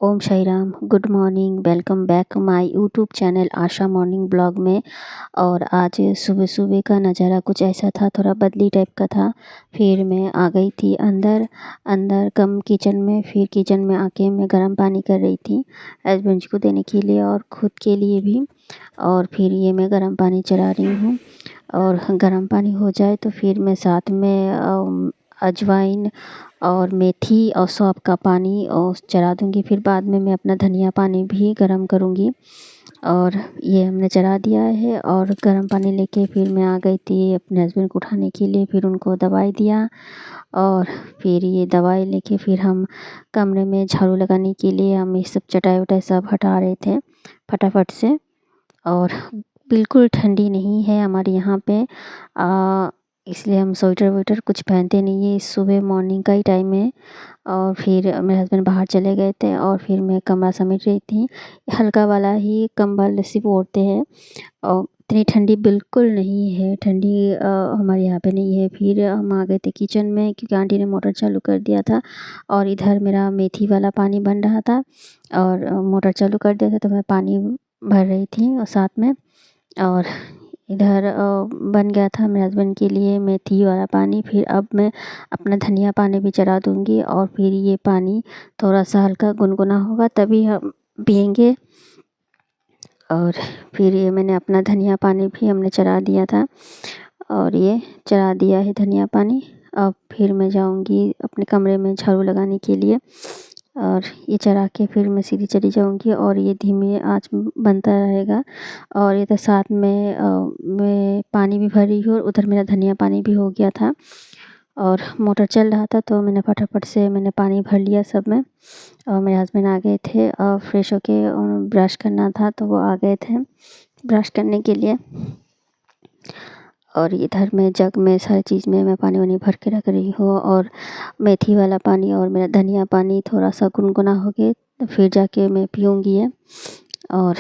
Om Sai Ram. Good morning. Welcome back my YouTube channel Asha morning blog में। और आज सुबह सुबह का नज़ारा कुछ ऐसा था, थोड़ा बदली टाइप का था। फिर मैं आ गई थी अंदर अंदर कम किचन में। फिर किचन में आके मैं गर्म पानी कर रही थी हस्बैंड को देने के लिए और ख़ुद के लिए भी। और फिर ये मैं गर्म पानी चला रही हूँ। और गर्म पानी हो जाए तो फिर मैं साथ में अजवाइन और मेथी और सौंफ का पानी और चढ़ा दूँगी। फिर बाद में मैं अपना धनिया पानी भी गर्म करूँगी। और ये हमने चढ़ा दिया है। और गर्म पानी लेके फिर मैं आ गई थी अपने हस्बैंड को उठाने के लिए। फिर उनको दवाई दिया और फिर ये दवाई लेके फिर हम कमरे में झाड़ू लगाने के लिए हम ये सब चटाई वटाई सब हटा रहे थे फटाफट से। और बिल्कुल ठंडी नहीं है हमारे यहाँ पे, इसलिए हम स्वेटर वेटर कुछ पहनते नहीं है। सुबह मॉर्निंग का ही टाइम है। और फिर मेरे हस्बैंड बाहर चले गए थे और फिर मैं कमरा समेट रही थी। हल्का वाला ही कंबल सिर्फ ओढ़ते हैं और इतनी ठंडी बिल्कुल नहीं है। ठंडी हमारे यहाँ पे नहीं है। फिर हम आ गए थे किचन में क्योंकि आंटी ने मोटर चालू कर दिया था। और इधर मेरा मेथी वाला पानी बन रहा था और मोटर चालू कर दिया था तो मैं पानी भर रही थी और साथ में। और इधर बन गया था मेरे हस्बैंड के लिए मेथी वाला पानी। फिर अब मैं अपना धनिया पानी भी चढ़ा दूँगी और फिर ये पानी थोड़ा सा हल्का गुनगुना होगा तभी हम पिएंगे। और फिर ये मैंने अपना धनिया पानी भी हमने चढ़ा दिया था और ये चढ़ा दिया है धनिया पानी। अब फिर मैं जाऊंगी अपने कमरे में झाड़ू लगाने के लिए और ये चढ़ा के फिर मैं सीधी चली जाऊंगी और ये धीमी आंच में बनता रहेगा। और ये तो साथ में मैं पानी भी भरी हूँ और उधर मेरा धनिया पानी भी हो गया था। और मोटर चल रहा था तो मैंने फटाफट से मैंने पानी भर लिया सब में। और मेरे हस्बैंड आ गए थे और फ्रेश होके ब्रश करना था तो वो आ गए थे ब्रश करने के लिए। और इधर मैं जग में सारी चीज़ में मैं पानी वानी भर के रख रही हूँ। और मेथी वाला पानी और मेरा धनिया पानी थोड़ा सा गुनगुना हो गए तो फिर जाके मैं पीऊँगी ये। और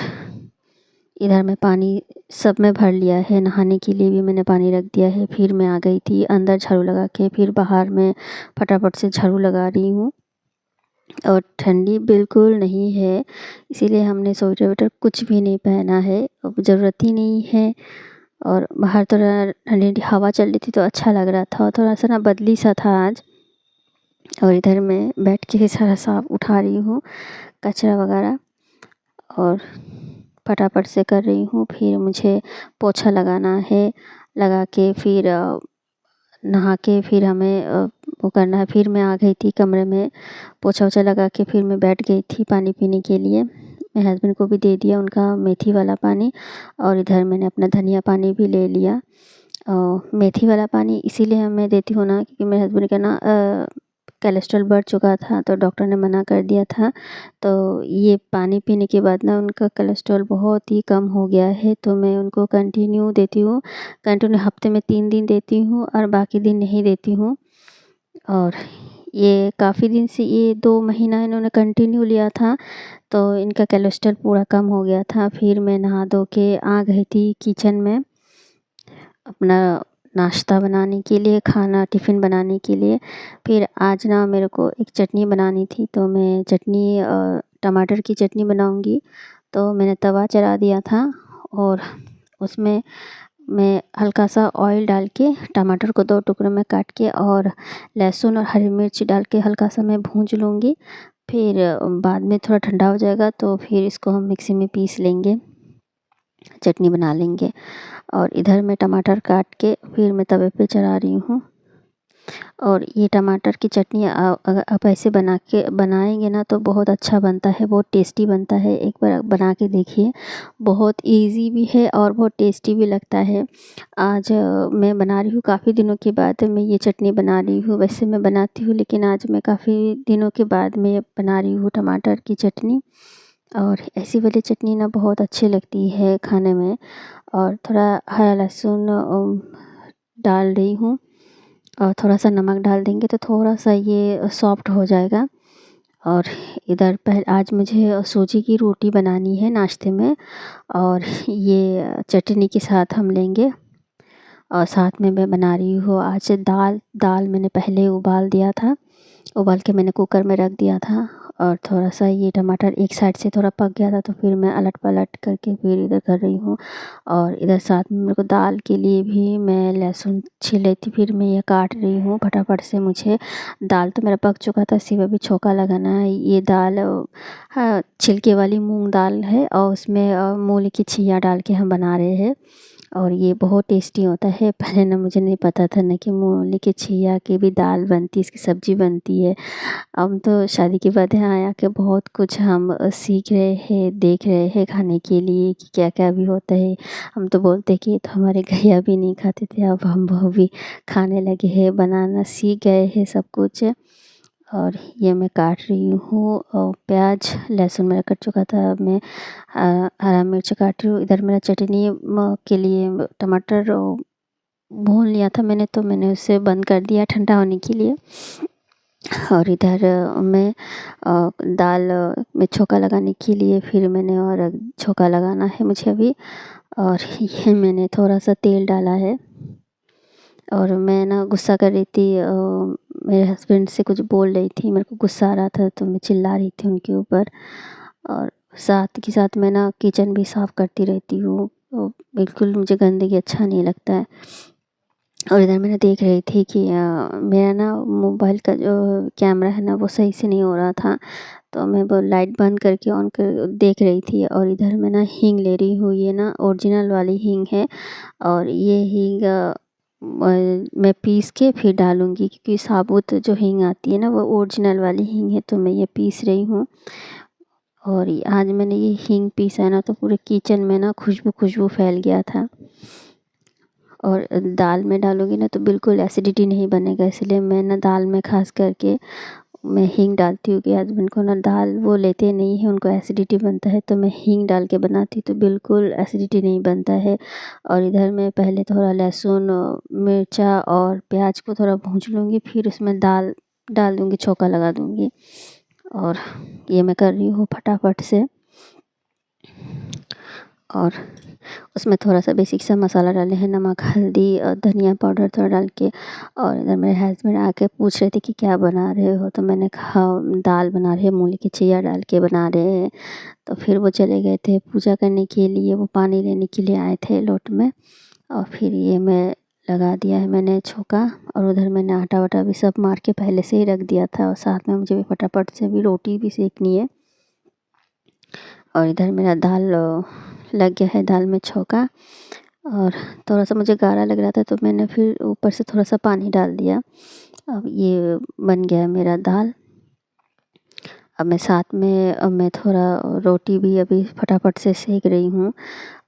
इधर मैं पानी सब में भर लिया है, नहाने के लिए भी मैंने पानी रख दिया है। फिर मैं आ गई थी अंदर झाड़ू लगा के, फिर बाहर मैं फटाफट से झाड़ू लगा रही हूँ। और ठंडी बिल्कुल नहीं है, इसीलिए हमने स्वेटर वेटर कुछ भी नहीं पहना है, अब ज़रूरत ही नहीं है। और बाहर थोड़ा ठंडी ठंडी हवा चल रही थी तो अच्छा लग रहा था और थोड़ा सा ना बदली सा था आज। और इधर मैं बैठ के सारा साफ उठा रही हूँ कचरा वगैरह और फटाफट से कर रही हूँ। फिर मुझे पोछा लगाना है, लगा के फिर नहा के फिर हमें वो करना है। फिर मैं आ गई थी कमरे में पोछा वोछा लगा के फिर मैं बैठ गई थी पानी पीने के लिए। मेरे हस्बैंड को भी दे दिया उनका मेथी वाला पानी और इधर मैंने अपना धनिया पानी भी ले लिया। मेथी वाला पानी इसीलिए मैं देती हूँ ना क्योंकि मेरे हस्बैंड का ना कोलेस्ट्रॉल बढ़ चुका था तो डॉक्टर ने मना कर दिया था। तो ये पानी पीने के बाद ना उनका कोलेस्ट्रॉल बहुत ही कम हो गया है तो मैं उनको कंटिन्यू देती हूँ। कंटिन्यू हफ्ते में 3 दिन देती हूँ और बाकी दिन नहीं देती हूँ। और ये काफ़ी दिन से ये 2 महीना इन्होंने कंटिन्यू लिया था तो इनका कोलेस्ट्रॉल पूरा कम हो गया था। फिर मैं नहा धो के आ गई थी किचन में अपना नाश्ता बनाने के लिए, खाना टिफ़िन बनाने के लिए। फिर आज ना मेरे को एक चटनी बनानी थी तो मैं चटनी टमाटर की चटनी बनाऊंगी। तो मैंने तवा चढ़ा दिया था और उसमें मैं हल्का सा ऑयल डाल के टमाटर को 2 टुकड़ों में काट के और लहसुन और हरी मिर्च डाल के हल्का सा मैं भूंज लूँगी। फिर बाद में थोड़ा ठंडा हो जाएगा तो फिर इसको हम मिक्सी में पीस लेंगे, चटनी बना लेंगे। और इधर मैं टमाटर काट के फिर मैं तवे पे चढ़ा रही हूँ। और ये टमाटर की चटनी अगर आप ऐसे बनाएंगे ना तो बहुत अच्छा बनता है, बहुत टेस्टी बनता है। एक बार बना के देखिए, बहुत इजी भी है और बहुत टेस्टी भी लगता है। आज मैं बना रही हूँ, काफ़ी दिनों के बाद मैं ये चटनी बना रही हूँ। वैसे मैं बनाती हूँ लेकिन आज मैं काफ़ी दिनों के बाद मैं बना रही हूँ टमाटर की चटनी। और ऐसी वाली चटनी ना बहुत अच्छी लगती है खाने में। और थोड़ा हरा लहसुन डाल रही हूँ और थोड़ा सा नमक डाल देंगे तो थोड़ा सा ये सॉफ्ट हो जाएगा। और इधर आज मुझे सूजी की रोटी बनानी है नाश्ते में और ये चटनी के साथ हम लेंगे। और साथ में मैं बना रही हूँ आज दाल मैंने पहले उबाल दिया था, उबाल के मैंने कुकर में रख दिया था। और थोड़ा-सा ये टमाटर एक साइड से थोड़ा पक गया था, तो फिर मैं अलट-पलट करके फिर इधर कर रही हूँ। और इधर साथ में मेरे को दाल के लिए भी मैं लहसुन छील रही थी, फिर मैं ये काट रही हूँ फटाफट से। मुझे दाल तो मेरा पक चुका था, सिर्फ़ अभी छौंका लगाना है। ये दाल हाँ, छिलके वाली मूँग दाल है और उसमें मूली की छिया डाल के हम बना रहे हैं और ये बहुत टेस्टी होता है। पहले ना मुझे नहीं पता था ना कि मूली की छिया की भी दाल बनती है, इसकी सब्ज़ी बनती है। अब तो शादी के बाद यहाँ आके बहुत कुछ हम सीख रहे हैं, देख रहे हैं खाने के लिए कि क्या-क्या भी होता है। हम तो बोलते कि ये तो हमारे गैया भी नहीं खाते थे, अब हम वो भी खाने लगे हैं, बनाना सीख गए हैं सब कुछ। और ये मैं काट रही हूँ और प्याज, लहसुन मेरा कट चुका था। अब मैं हरा मिर्च काट रही हूँ। इधर मेरा चटनी के लिए टमाटर भून लिया था मैंने, तो मैंने उसे बंद कर दिया ठंडा होने के लिए। और इधर मैं दाल में छौंका लगाने के लिए फिर मैंने और छौंका लगाना है मुझे अभी। और ये मैंने थोड़ा-सा तेल डाला है और मैं ना गुस्सा कर रही थी, मेरे हस्बैंड से कुछ बोल रही थी, मेरे को गुस्सा आ रहा था तो मैं चिल्ला रही थी उनके ऊपर। और साथ के साथ मैं ना किचन भी साफ़ करती रहती हूँ, तो बिल्कुल मुझे गंदगी अच्छा नहीं लगता है। और इधर मैंने देख रही थी कि मेरा ना मोबाइल का जो कैमरा है ना वो सही से नहीं हो रहा था, तो मैं वो लाइट बंद करके ऑन कर देख रही थी। और इधर मैं ना हींग ले रही हूँ, ये ना ओरिजिनल वाली हींग है और ये हींग मैं पीस के फिर डालूँगी, क्योंकि साबुत जो हींग आती है ना वो ओरिजिनल वाली हींग है, तो मैं ये पीस रही हूँ। और आज मैंने ये हींग पीसा है ना, तो पूरे किचन में ना खुशबू फैल गया था। और दाल में डालूँगी ना तो बिल्कुल एसिडिटी नहीं बनेगा, इसलिए मैं ना दाल में ख़ास करके मैं हींग डालती हूँ कि हस्बैंड को ना दाल वो लेते नहीं हैं, उनको एसिडिटी बनता है, तो मैं हींग डाल के बनाती तो बिल्कुल एसिडिटी नहीं बनता है। और इधर मैं पहले थोड़ा लहसुन, मिर्चा और प्याज को थोड़ा भूंज लूँगी, फिर उसमें दाल डाल दूँगी, छौंका लगा दूँगी। और ये मैं कर रही हूँ फटाफट से। और उसमें थोड़ा-सा बेसिक सा मसाला डाले हैं, नमक, हल्दी और धनिया पाउडर थोड़ा डाल के। और इधर मेरे हस्बैंड आके पूछ रहे थे कि क्या बना रहे हो? तो मैंने कहा दाल बना रहे हैं, मूली की छिया डाल के बना रहे हैं। तो फिर वो चले गए थे पूजा करने के लिए, वो पानी लेने के लिए आए थे लोट में। और फिर ये मैं लगा दिया है मैंने छौंका। और उधर मैंने आटा-वाटा भी सब मार के पहले से ही रख दिया था और साथ में मुझे भी फटाफट से अभी रोटी भी सेकनी है। और इधर मेरा दाल लग गया है, दाल में छौंका। और थोड़ा-सा मुझे गाढ़ा लग रहा था, तो मैंने फिर ऊपर से थोड़ा-सा पानी डाल दिया। अब ये बन गया है मेरा दाल। अब मैं साथ में मैं थोड़ा रोटी भी अभी फटाफट से सेक रही हूँ।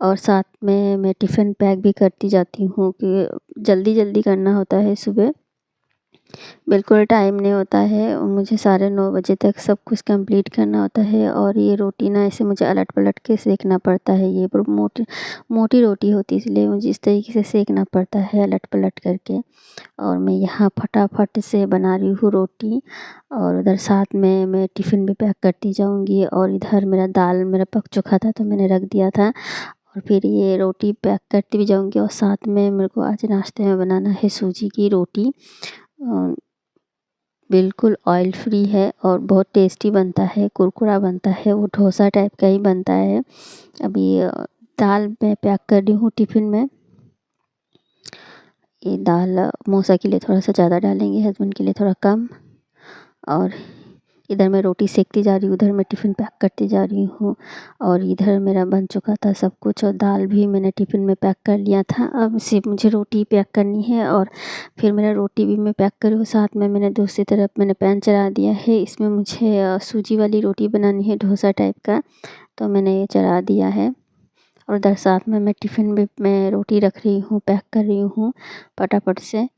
और साथ में मैं टिफ़िन पैक भी करती जाती हूँ कि जल्दी-जल्दी करना होता है सुबह। बिल्कुल टाइम नहीं होता है, मुझे साढ़े 9 बजे तक सब कुछ कंप्लीट करना होता है। और ये रोटी ना ऐसे मुझे अलट-पलट के सेकना पड़ता है, ये मोटी मोटी रोटी होती है, इसलिए मुझे इस तरीके से सेकना पड़ता है अलट-पलट करके। और मैं यहाँ फटाफट से बना रही हूँ रोटी। और उधर साथ में मैं टिफ़िन भी पैक करती जाऊँगी। और इधर मेरा दाल मेरा पक चुका था, तो मैंने रख दिया था। और फिर ये रोटी पैक करती भी जाऊँगी। और साथ में मेरे को आज नाश्ते में बनाना है सूजी की रोटी। अ, बिल्कुल ऑयल फ्री है और बहुत टेस्टी बनता है, कुरकुरा बनता है, वो डोसा टाइप का ही बनता है। अभी दाल मैं पैक कर रही हूँ टिफ़िन में। ये दाल मौसा के लिए थोड़ा-सा ज़्यादा डालेंगे, हस्बैंड के लिए थोड़ा कम। और इधर मैं रोटी सेकती जा रही हूँ, उधर मैं टिफ़िन पैक करती जा रही हूँ। और इधर मेरा बन चुका था सब कुछ और दाल भी मैंने टिफ़िन में पैक कर लिया था। अब सिर्फ़ मुझे रोटी पैक करनी है। और फिर मेरा रोटी भी मैं पैक कर रही हूँ, साथ में मैंने दूसरी तरफ मैंने पैन चढ़ा दिया है। इसमें मुझे सूजी वाली रोटी बनानी है, डोसा टाइप का, तो मैंने ये चढ़ा दिया है। और उधर साथ में मैं टिफ़िन में मैं रोटी रख रही हूँ, पैक कर रही हूँ फटाफट से।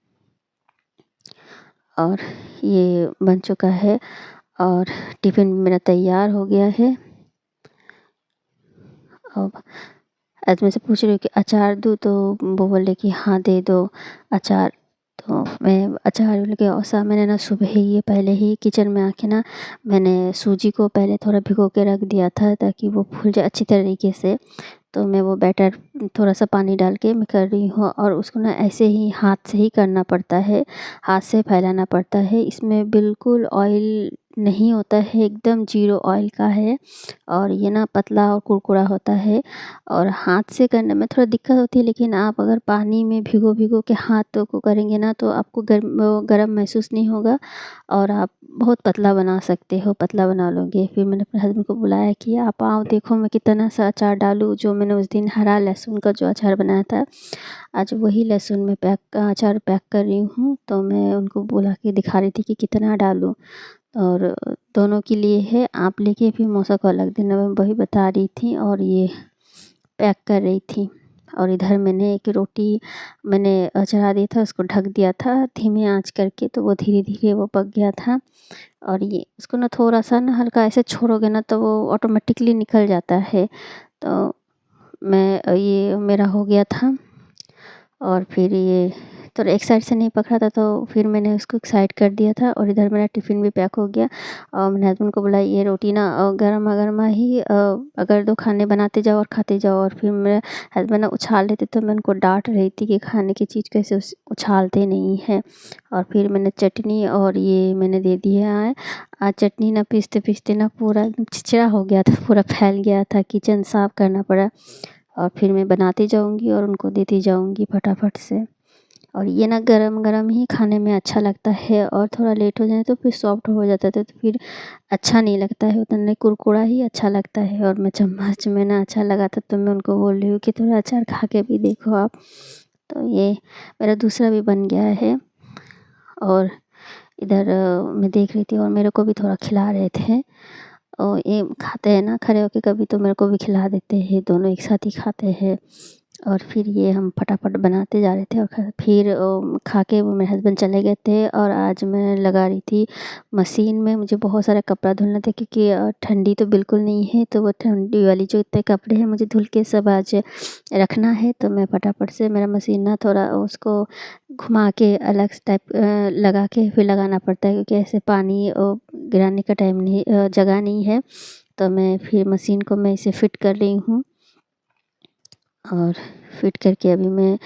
और ये बन चुका है और टिफ़िन मेरा तैयार हो गया है। अब आज मैं से पूछ रही हूँ कि अचार दूँ, तो वो बोले कि हाँ दे दो अचार। तो मैं अचार बोले कि औसा मैंने ना सुबह ही ये पहले ही किचन में आके ना मैंने सूजी को पहले थोड़ा भिगो के रख दिया था, ताकि वो फूल जाए अच्छी तरीके से। तो मैं वो बैटर थोड़ा-सा पानी डाल के मैं कर रही हूँ। और उसको ना ऐसे ही हाथ से ही करना पड़ता है, हाथ से फैलाना पड़ता है। इसमें बिल्कुल ऑयल नहीं होता है, एकदम ज़ीरो ऑयल का है और ये ना पतला और कुरकुरा होता है और हाथ से करने में थोड़ा दिक्कत होती है, लेकिन आप अगर पानी में भिगो-भिगो के हाथों को करेंगे ना तो आपको गरम महसूस नहीं होगा और आप बहुत पतला बना सकते हो, पतला बना लोगे। फिर मैंने अपने हस्बैंड को बुलाया कि आप आओ देखो मैं कितना सा अचार डालूँ, जो मैंने उस दिन हरा लहसुन का जो अचार बनाया था, आज वही लहसुन में अचार पैक कर रही हूँ। तो मैं उनको बोला कि दिखा रही थी कि कितना डालूँ और दोनों के लिए है, आप लेके फिर मौसा को अलग देना, मैं वही बता रही थी और ये पैक कर रही थी। और इधर मैंने एक रोटी चढ़ा दिया था, उसको ढक दिया था धीमे आंच करके, तो वो धीरे-धीरे वो पक गया था। और ये उसको ना थोड़ा-सा ना हल्का ऐसे छोड़ोगे ना तो वो ऑटोमेटिकली निकल जाता है। तो ये मेरा हो गया था और फिर ये तो एक साइड से नहीं पक रहा था, तो फिर मैंने उसको एक साइड कर दिया था और इधर मेरा टिफ़िन भी पैक हो गया। और मैंने हस्बैंड को बोला ये रोटी ना गरमा-गरमा ही अगर 2 खाने बनाते जाओ और खाते जाओ। और फिर मेरे हस्बैंड ना उछाल रहे थे, तो मैं उनको डाँट रही थी कि खाने की चीज़ कैसे उछालते नहीं हैं। और फिर मैंने चटनी और ये मैंने दे दिया है। आज चटनी ना पीसते-पीसते ना पूरा एकदम छिछरा हो गया था, पूरा फैल गया था, किचन साफ़ करना पड़ा। और फिर मैं बनाती जाऊँगी और उनको देती जाऊँगी फटाफट से। और ये ना गरम-गरम ही खाने में अच्छा लगता है और थोड़ा लेट हो जाए तो फिर सॉफ्ट हो जाता है, तो फिर अच्छा नहीं लगता है उतना, नहीं कुरकुरा ही अच्छा लगता है। और मैं चम्मच में ना अच्छा लगा था तो मैं उनको बोल रही हूँ कि थोड़ा अचार खा के भी देखो आप। तो ये मेरा दूसरा भी बन गया है और इधर मैं देख रही थी और मेरे को भी थोड़ा खिला रहे थे। और ये खाते हैं ना खड़े होके, कभी तो मेरे को भी खिला देते हैं, दोनों एक साथ ही खाते हैं। और फिर ये हम फटाफट बनाते जा रहे थे और फिर खा के वो मेरे हस्बैंड चले गए थे। और आज मैं लगा रही थी मशीन में, मुझे बहुत सारा कपड़ा धुलना था क्योंकि ठंडी तो बिल्कुल नहीं है, तो वो ठंडी वाली जो इतने कपड़े हैं मुझे धुल के सब आज रखना है। तो मैं फटाफट से मेरा मशीन ना थोड़ा उसको घुमा के अलग टाइप लगा के फिर लगाना पड़ता है, क्योंकि ऐसे पानी गिराने का टाइम नहीं जगह नहीं है। तो मैं फिर मशीन को मैं इसे फ़िट कर रही हूँ और फ़िट करके अभी मैं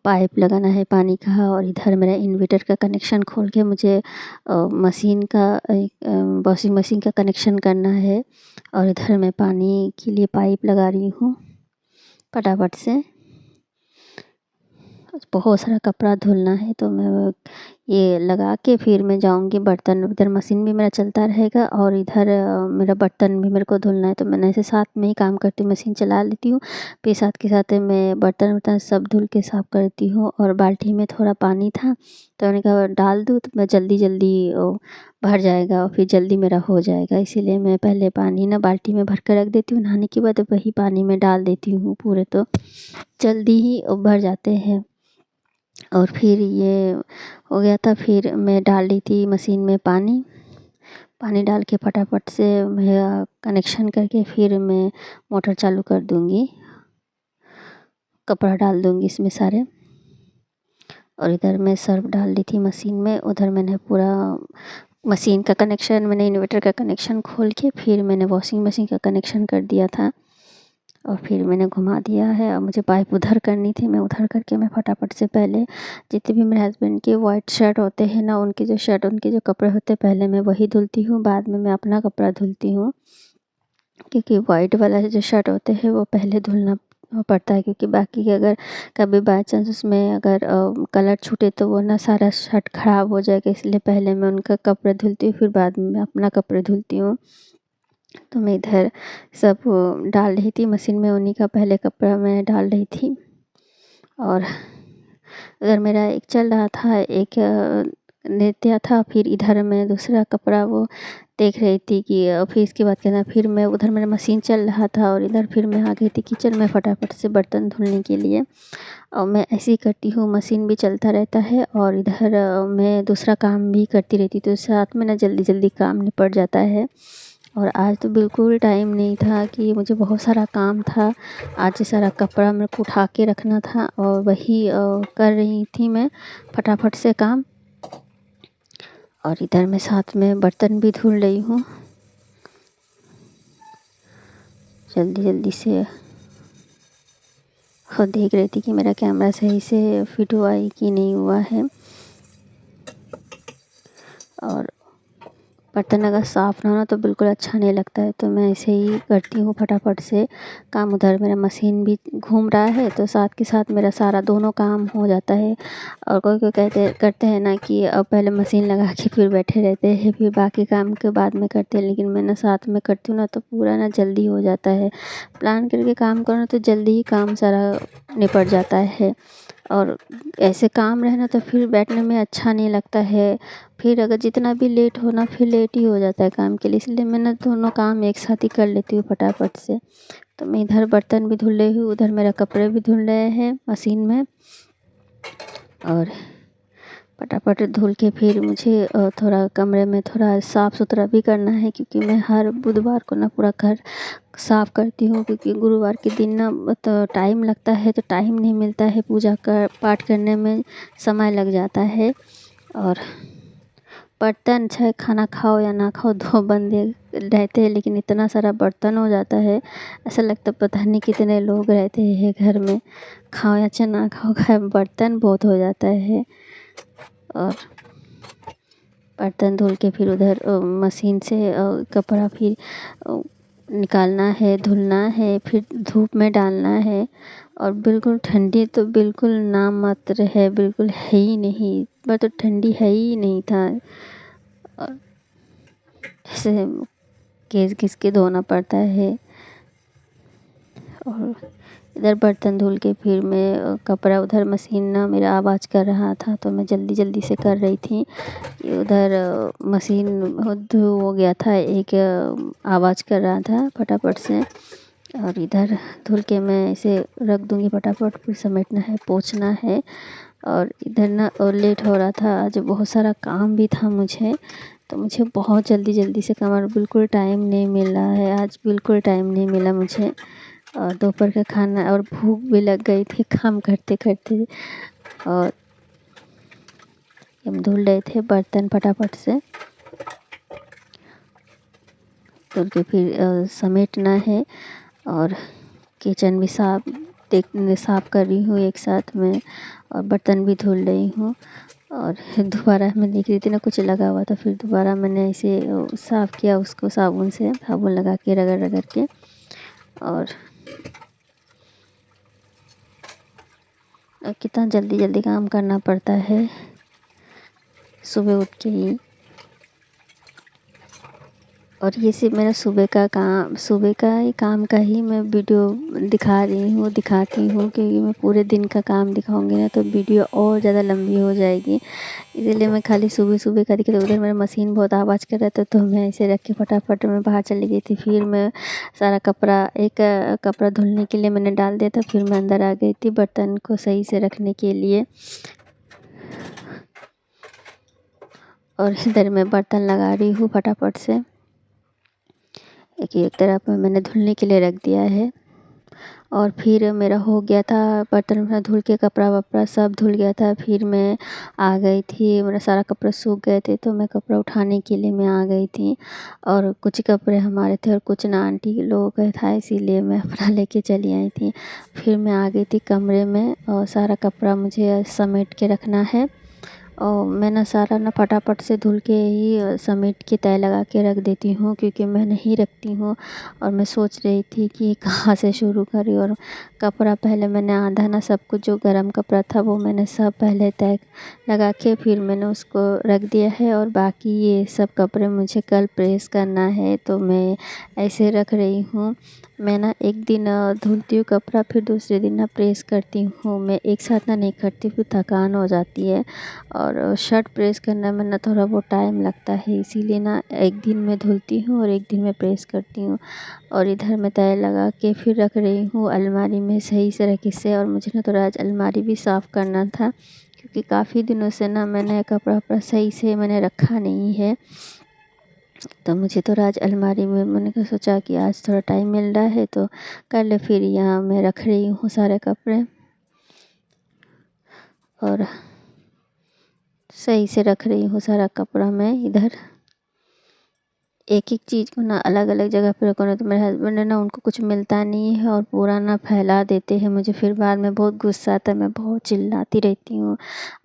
पाइप लगाना है पानी का। और इधर मेरा इन्वर्टर का कनेक्शन खोल के मुझे मशीन का वॉशिंग मशीन का कनेक्शन करना है। और इधर मैं पानी के लिए पाइप लगा रही हूँ फटाफट से। बहुत सारा कपड़ा धुलना है, तो मैं ये लगा के फिर मैं जाऊँगी बर्तन, उधर मशीन भी मेरा चलता रहेगा और इधर मेरा बर्तन भी मेरे को धुलना है। तो मैंने ऐसे साथ में ही काम करती हूँ, मशीन चला लेती हूँ, फिर साथ के साथ मैं बर्तन वर्तन सब धुल के साफ़ करती हूँ। और बाल्टी में थोड़ा पानी था तो मैंने कहा डाल दूँ, तो मैं जल्दी भर जाएगा और फिर जल्दी मेरा हो जाएगा, इसीलिए मैं पहले पानी ना बाल्टी में भर कर रख देती हूँ, नहाने के बाद वही पानी में डाल देती हूँ पूरे, तो जल्दी ही भर जाते हैं। और फिर ये हो गया था, फिर मैं डाल रही थी मशीन में पानी डाल के फटाफट से मैं कनेक्शन करके फिर मैं मोटर चालू कर दूँगी, कपड़ा डाल दूँगी इसमें सारे। और इधर मैं सर्फ़ डाल दी थी मशीन में, उधर मैंने पूरा मशीन का कनेक्शन, मैंने इन्वर्टर का कनेक्शन खोल के फिर मैंने वॉशिंग मशीन का कनेक्शन कर दिया था। और फिर मैंने घुमा दिया है और मुझे पाइप उधर करनी थी, मैं उधर करके मैं फटाफट से पहले जितने भी मेरे हस्बैंड के वाइट शर्ट होते हैं ना, उनके जो शर्ट, उनके जो कपड़े होते हैं, पहले मैं वही धुलती हूँ, बाद में मैं अपना कपड़ा धुलती हूँ। क्योंकि वाइट वाला जो शर्ट होते हैं वो पहले धुलना पड़ता है, क्योंकि बाकी के अगर कभी बाई चांस उसमें अगर कलर छूटे तो वो ना सारा शर्ट ख़राब हो जाएगा, इसलिए पहले मैं उनका कपड़े धुलती हूँ, फिर बाद में मैं अपना कपड़े धुलती हूँ। तो मैं इधर सब डाल रही थी मशीन में, उन्हीं का पहले कपड़ा मैं डाल रही थी। और उधर मेरा एक चल रहा था, एक नृत्य था, फिर इधर मैं दूसरा कपड़ा वो देख रही थी कि फिर इसके बाद क्या ना, फिर मैं उधर मेरा मशीन चल रहा था और इधर फिर मैं आ गई थी किचन में फटाफट से बर्तन धुलने के लिए। और मैं ऐसे ही करती हूँ, मशीन भी चलता रहता है और इधर मैं दूसरा काम भी करती रहती, तो साथ में ना जल्दी जल्दी काम निपट जाता है। और आज तो बिल्कुल टाइम नहीं था कि मुझे बहुत सारा काम था, आज ये सारा कपड़ा मेरे को उठा के रखना था और वही कर रही थी मैं फटाफट से काम। और इधर मैं साथ में बर्तन भी धुल रही हूँ जल्दी जल्दी से, और देख रही थी कि मेरा कैमरा सही से फिट हुआ है कि नहीं हुआ है। और बर्तन अगर साफ़ ना हो ना तो बिल्कुल अच्छा नहीं लगता है। तो मैं ऐसे ही करती हूँ फटाफट से काम। उधर मेरा मशीन भी घूम रहा है तो साथ के साथ मेरा सारा दोनों काम हो जाता है। और कोई-कोई करते हैं ना कि अब पहले मशीन लगा के फिर बैठे रहते हैं, फिर बाकी काम के बाद में करते हैं। लेकिन मैं ना साथ में करती हूँ ना तो पूरा ना जल्दी हो जाता है। प्लान करके काम करो ना तो जल्दी ही काम सारा निपट जाता है। और ऐसे काम रहे ना तो फिर बैठने में अच्छा नहीं लगता है। फिर अगर जितना भी लेट हो ना फिर लेट ही हो जाता है काम के लिए। इसलिए मैं ना दोनों काम एक साथ ही कर लेती हूँ फटाफट से। तो मैं इधर बर्तन भी धुल रही हूँ, उधर मेरा कपड़े भी धुल रहे हैं मशीन में। और फटाफट धुल के फिर मुझे थोड़ा कमरे में थोड़ा साफ़ सुथरा भी करना है, क्योंकि मैं हर बुधवार को ना पूरा घर साफ़ करती हूँ। क्योंकि गुरुवार के दिन ना तो टाइम लगता है, तो टाइम नहीं मिलता है, पूजा का पाठ करने में समय लग जाता है। और बर्तन चाहे खाना खाओ या ना खाओ 2 बंदे रहते हैं, लेकिन इतना सारा बर्तन हो जाता है, ऐसा लगता है पता नहीं कितने लोग रहते हैं घर में। खाओ या चाहे ना खाओ, बर्तन बहुत हो जाता है। और बर्तन धुल के फिर उधर मशीन से कपड़ा फिर निकालना है, धुलना है, फिर धूप में डालना है। और बिल्कुल ठंडी तो बिल्कुल नाम मात्र है, बिल्कुल है ही नहीं, पर तो ठंडी है ही नहीं था। और जैसे घिस घिस के धोना पड़ता है। और इधर बर्तन धुल के फिर मैं कपड़ा, उधर मशीन ना मेरा आवाज़ कर रहा था तो मैं जल्दी जल्दी से कर रही थी। उधर मशीन हो गया था, एक आवाज़ कर रहा था फटाफट से। और इधर धुल के मैं इसे रख दूँगी फटाफट, फिर समेटना है, पोंछना है। और इधर ना लेट हो रहा था, आज बहुत सारा काम भी था मुझे, तो मुझे बहुत जल्दी जल्दी से काम, और बिल्कुल टाइम नहीं मिल रहा है, आज बिल्कुल टाइम नहीं मिला मुझे। और दोपहर का खाना, और भूख भी लग गई थी काम करते करते। और हम धुल रहे थे बर्तन फटाफट से, धुल के फिर समेटना है। और किचन भी साफ़ कर रही हूँ एक साथ में, और बर्तन भी धुल रही हूँ। और दोबारा मैं देख रही थी ना कुछ लगा हुआ था, फिर दोबारा मैंने इसे साफ़ किया, उसको साबुन लगा के रगड़ रगड़ के। और कितना जल्दी जल्दी काम करना पड़ता है सुबह उठ के ही। और ये सिर्फ मेरा सुबह का ही काम का ही मैं वीडियो दिखाती हूँ, क्योंकि मैं पूरे दिन का काम दिखाऊंगी ना तो वीडियो और ज़्यादा लंबी हो जाएगी। इसीलिए मैं खाली सुबह सुबह का दिखाती। उधर मेरा मशीन बहुत आवाज़ कर रहा था तो मैं इसे रख के फटाफट मैं बाहर चली गई थी। फिर मैं सारा कपड़ा धुलने के लिए मैंने डाल दिया था, फिर मैं अंदर आ गई थी बर्तन को सही से रखने के लिए। और इधर मैं बर्तन लगा रही हूँ फटाफट से, एक तरफ मैंने धुलने के लिए रख दिया है। और फिर मेरा हो गया था बर्तन धुल के, कपड़ा वपड़ा सब धुल गया था। फिर मैं आ गई थी, मेरा सारा कपड़ा सूख गए थे तो मैं कपड़ा उठाने के लिए मैं आ गई थी। और कुछ कपड़े हमारे थे और कुछ ना आंटी लोगों का था, इसीलिए मैं अपना लेके चली आई थी। फिर मैं आ गई थी कमरे में, और सारा कपड़ा मुझे समेट के रखना है। और मैं ना सारा ना फटाफट से धुल के ही समेट के तय लगा के रख देती हूँ, क्योंकि मैं नहीं रखती हूँ। और मैं सोच रही थी कि कहाँ से शुरू करूँ। और कपड़ा पहले मैंने आधा ना सब कुछ जो गर्म कपड़ा था वो मैंने सब पहले तय लगा के फिर मैंने उसको रख दिया है। और बाकी ये सब कपड़े मुझे कल प्रेस करना है, तो मैं ऐसे रख रही हूँ। मैं ना एक दिन धुलती हूँ कपड़ा, फिर दूसरे दिन ना प्रेस करती हूँ। मैं एक साथ ना नहीं करती, फिर थकान हो जाती है। और शर्ट प्रेस करने में ना थोड़ा बहुत टाइम लगता है, इसीलिए ना एक दिन मैं धुलती हूँ और एक दिन मैं प्रेस करती हूँ। और इधर मैं तय लगा के फिर रख रही हूँ अलमारी में सही से रखी से। और मुझे ना थोड़ा आज अलमारी भी साफ़ करना था, क्योंकि काफ़ी दिनों से ना मैंने कपड़ा वपड़ा सही से मैंने रखा नहीं है। तो मुझे थोड़ा आज अलमारी में मैंने सोचा कि आज थोड़ा टाइम मिल रहा है तो कर ले। फिर यहाँ मैं रख रही हूँ सारे कपड़े, और सही से रख रही हूँ सारा कपड़ा मैं इधर। एक-एक चीज़ को ना अलग-अलग जगह पे रखो ना, तो मेरे हस्बैंड है ना, उनको कुछ मिलता नहीं है और पूरा ना फैला देते हैं मुझे। फिर बाद में बहुत गुस्सा आता है, मैं बहुत चिल्लाती रहती हूँ।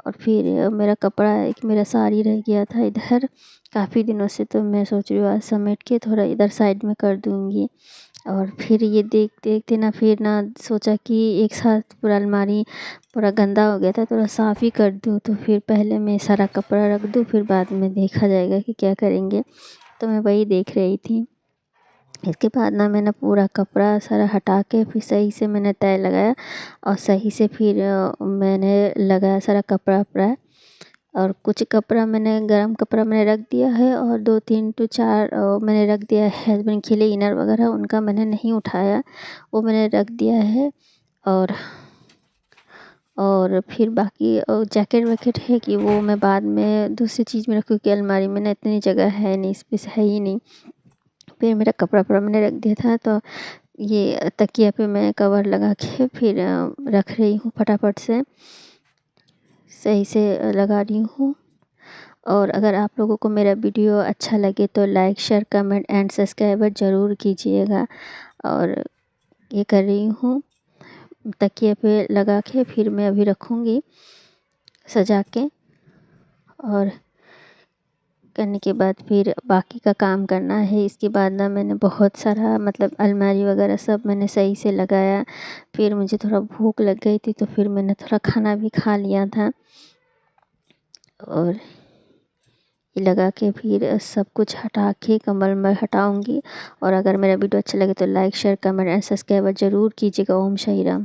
और फिर मेरा कपड़ा, एक मेरा साड़ी रह गया था इधर काफ़ी दिनों से, तो मैं सोच रही हूँ आज समेट के थोड़ा इधर साइड में कर दूँगी। और फिर ये देखते-देखते ना फिर ना सोचा कि एक साथ पूरा अलमारी पूरा गंदा हो गया था, थोड़ा साफ़ ही कर दूँ। तो फिर पहले मैं सारा कपड़ा रख दूँ, फिर बाद में देखा जाएगा कि क्या करेंगे। तो मैं वही देख रही थी। इसके बाद ना मैंने पूरा कपड़ा सारा हटा के फिर सही से मैंने तय लगाया और सही से फिर मैंने लगाया सारा कपड़ा-वपड़ा। और कुछ कपड़ा मैंने गरम कपड़ा मैंने रख दिया है और 2-3 टू 4 मैंने रख दिया है हस्बैंड के लिए इनर वगैरह, उनका मैंने नहीं उठाया, वो मैंने रख दिया है। और फिर बाकी जैकेट-वैकेट है कि वो मैं बाद में दूसरी चीज़ में रखूँ, कि अलमारी में ना इतनी जगह है नहीं, स्पेस है ही नहीं। फिर मेरा कपड़ा-वपड़ा मैंने रख दिया था, तो ये तकिया पे मैं कवर लगा के फिर रख रही हूँ फटाफट से, सही से लगा रही हूँ। और अगर आप लोगों को मेरा वीडियो अच्छा लगे तो like, share, comment and subscribe ज़रूर कीजिएगा। और ये कर रही हूँ तकिए पे लगा के, फिर मैं अभी रखूँगी सजा के। और करने के बाद फिर बाकी का काम करना है। इसके बाद ना मैंने बहुत सारा मतलब अलमारी वगैरह सब मैंने सही से लगाया। फिर मुझे थोड़ा भूख लग गई थी, तो फिर मैंने थोड़ा खाना भी खा लिया था। और ये लगा के फिर सब कुछ हटा के कंबल में हटाऊँगी। और अगर मेरा वीडियो अच्छा लगे तो like, share, comment and subscribe ज़रूर कीजिएगा। ओम साई राम।